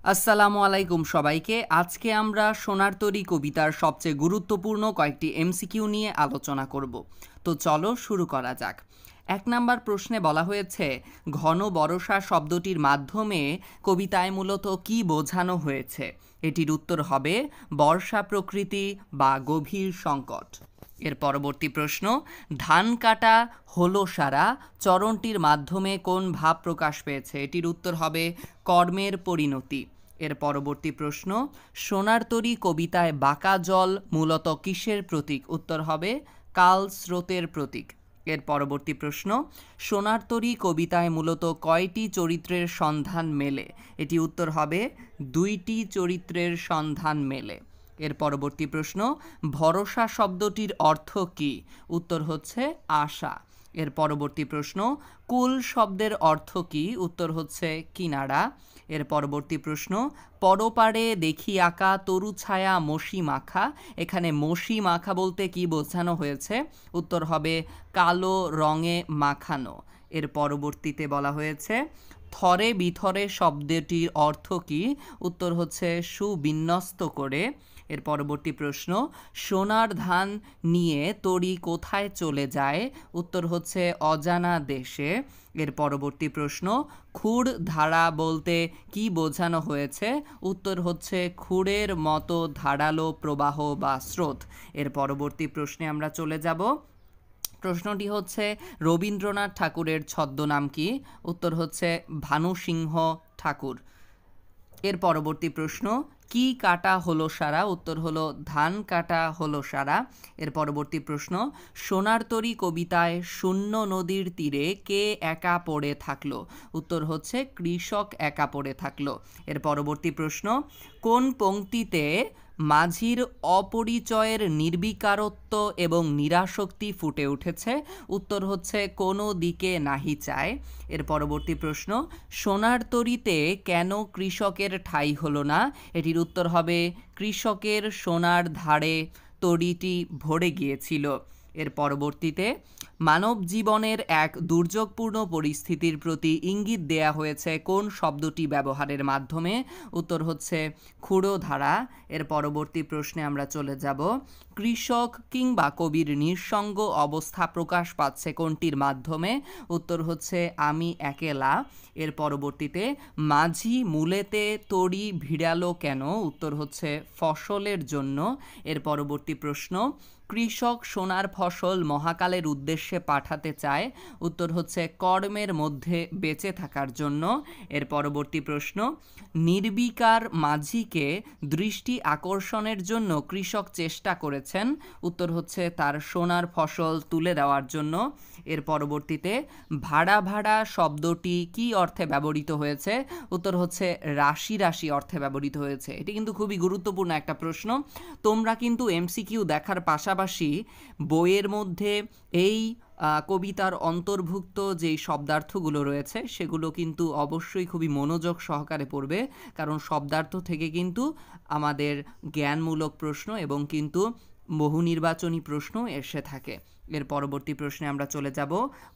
আসসালামু আলাইকুম সবাইকে। আজকে আমরা সোনার তরী কবিতার সবচেয়ে গুরুত্বপূর্ণ কয়েকটি এমসিকিউ নিয়ে আলোচনা করব। তো চলো শুরু করা যাক। ১ নাম্বার প্রশ্নে বলা হয়েছে, ঘন বরষা শব্দটির মাধ্যমে কবিতায় মূলত কী বোঝানো হয়েছে? এটির উত্তর হবে বর্ষা প্রকৃতি বা গভীর সংকট। এর পরবর্তী প্রশ্ন, ধান কাটা হলো সারা চরণটির মাধ্যমে কোন ভাব প্রকাশ পেয়েছে? এটির উত্তর হবে কর্মের পরিণতি। এর পরবর্তী প্রশ্ন, সোনার তরী কবিতায় বাঁকা জল মূলত কিসের প্রতীক? উত্তর হবে কাল স্রোতের প্রতীক। এর পরবর্তী প্রশ্ন, সোনার তরী কবিতায় মূলত কয়টি চরিত্রের সন্ধান মেলে? এটি উত্তর হবে ২টি চরিত্রের সন্ধান মেলে। এর পরবর্তী প্রশ্ন, ভরসা শব্দটির অর্থ কী? উত্তর হচ্ছে আশা। এর পরবর্তী প্রশ্ন, কুল শব্দের অর্থ কী? উত্তর হচ্ছে কিনারা। এর পরবর্তী প্রশ্ন, পরপারে দেখি আঁকা তরু ছায়া মসি মাখা, এখানে মসি মাখা বলতে কি বোঝানো হয়েছে? উত্তর হবে কালো রঙে মাখানো। এর পরবর্তীতে বলা হয়েছে, থরে বিথরে শব্দটির অর্থ কী? উত্তর হচ্ছে সুবিন্যস্ত করে। এর পরবর্তী প্রশ্ন, সোনার ধান নিয়ে তরী কোথায় চলে যায়? উত্তর হচ্ছে অজানা দেশে। এর পরবর্তী প্রশ্ন, খুড় ধারা বলতে কি বোঝানো হয়েছে? উত্তর হচ্ছে খুড়ের মতো ধারালো প্রবাহ বা স্রোত। এর পরবর্তী প্রশ্নে আমরা চলে যাব। প্রশ্নটি হচ্ছে, রবীন্দ্রনাথ ঠাকুরের ছদ্মনাম কি? উত্তর হচ্ছে ভানুসিংহ ঠাকুর। এর পরবর্তী প্রশ্ন, কি কাটা হলো সারা? উত্তর হলো ধান কাটা হলো সারা। এর পরবর্তী প্রশ্ন, সোনার তরী কবিতায় শূন্য নদীর তীরে কে একা পড়ে থাকলো? উত্তর হচ্ছে কৃষক একা পড়ে থাকলো। এর পরবর্তী প্রশ্ন, কোন পংক্তিতে মাঝির অপরিচয়ের নির্বিকারত্ব এবং নিরাসক্তি ফুটে উঠেছে? উত্তর হচ্ছে কোনো দিকে নাহি চায়। এর পরবর্তী প্রশ্ন, সোনার তরীতে কেন কৃষকের ঠাঁই হলো না? এটির উত্তর হবে কৃষকের সোনার ধারে তরীটি ভরে গিয়েছিল। এর পরবর্তীতে, মানব জীবনের এক দুর্যোগপূর্ণ পরিস্থিতির প্রতি ইঙ্গিত দেয়া হয়েছে কোন শব্দটি ব্যবহারের মাধ্যমে? উত্তর হচ্ছে ক্ষুরধারা। এর পরবর্তী প্রশ্নে আমরা চলে যাব, কৃষক কিংবা কবির নিঃসঙ্গ অবস্থা প্রকাশ পাচ্ছে কোনটির মাধ্যমে? উত্তর হচ্ছে আমি একেলা। এর পরবর্তীতে, মাঝি মূলেতে তরী ভিড়ালো কেন? উত্তর হচ্ছে ফসলের জন্য। এর পরবর্তী প্রশ্ন, কৃষক সোনার ফসল মহাকালের উদ্দেশ্যে পাঠাতে চায়। উত্তর হচ্ছে কর্মের মধ্যে বেঁচে থাকার জন্য। এর পরবর্তী প্রশ্ন, নির্বিকার মাঝিকে দৃষ্টি আকর্ষণের জন্য কৃষক চেষ্টা করেছেন। উত্তর হচ্ছে তার সোনার ফসল তুলে দেওয়ার জন্য। এর পরবর্তীতে, ভাড়া ভাড়া শব্দটি কি অর্থে ব্যবহৃত হয়েছে? উত্তর হচ্ছে রাশি রাশি অর্থে ব্যবহৃত হয়েছে। এটি কিন্তু খুবই গুরুত্বপূর্ণ একটা প্রশ্ন। তোমরা কিন্তু এমসিকিউ দেখার পাশাপাশি বইয়ের মধ্যে এই কবিতার অন্তর্ভুক্ত যেই শব্দার্থগুলো রয়েছে সেগুলো কিন্তু অবশ্যই খুবই মনোযোগ সহকারে পড়বে, কারণ শব্দার্থ থেকে কিন্তু আমাদের জ্ঞানমূলক প্রশ্ন এবং কিন্তু বহু নির্বাচনী প্রশ্ন এসে থাকে। এর পরবর্তী প্রশ্নে আমরা চলে যাব,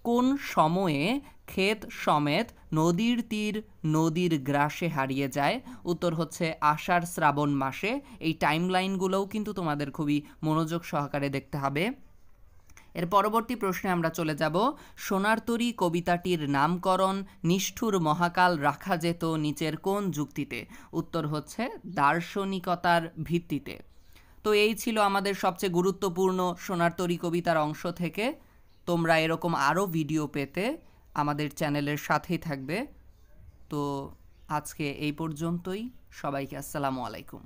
কোন সময়ে ক্ষেত সমেত নদীর তীর নদীর গ্রাসে হারিয়ে যায়? উত্তর হচ্ছে আষাঢ় শ্রাবণ মাসে। এই টাইমলাইনগুলোও কিন্তু তোমাদের খুবই মনোযোগ সহকারে দেখতে হবে। এর পরবর্তী প্রশ্নে আমরা চলে যাব, সোনার তরী কবিতাটির নামকরণ নিষ্ঠুর মহাকাল রাখা যেত নিচের কোন যুক্তিতে? উত্তর হচ্ছে দার্শনিকতার ভিত্তিতে। তো এই ছিল আমাদের সবচেয়ে গুরুত্বপূর্ণ সোনার তরী কবিতার অংশ থেকে। তোমরা এরকম আরও ভিডিও পেতে আমাদের চ্যানেলের সাথেই থাকবে। তো আজকে এই পর্যন্তই। সবাইকে আসসালামু আলাইকুম।